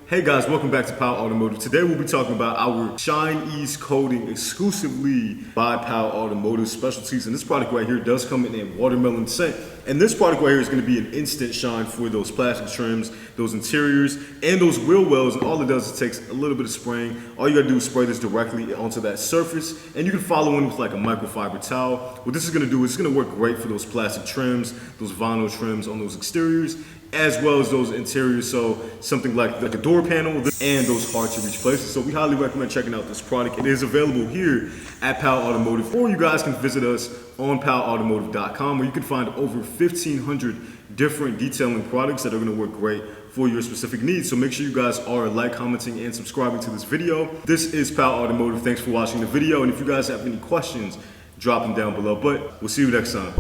Hey guys, welcome back to Pal Automotive. Today we'll be talking about our Shine-eze coating exclusively by Pal Automotive Specialties. And this product right here does come in a watermelon scent. And this product right here is going to be an instant shine for those plastic trims, those interiors, and those wheel wells. And all it does is takes a little bit of spraying. All you gotta do is spray this directly onto that surface. And you can follow in with like a microfiber towel. What this is going to do is it's going to work great for those plastic trims, those vinyl trims on those exteriors, as well as those interiors, so something like the door panel and those hard to reach places. So we highly recommend checking out this product. It is available here at Pal Automotive, or you guys can visit us on palautomotive.com, where you can find over 1,500 different detailing products that are going to work great for your specific needs. So make sure you guys are like, commenting, and subscribing to this video. This is Pal Automotive. Thanks for watching the video, and if you guys have any questions, drop them down below. But we'll see you next time.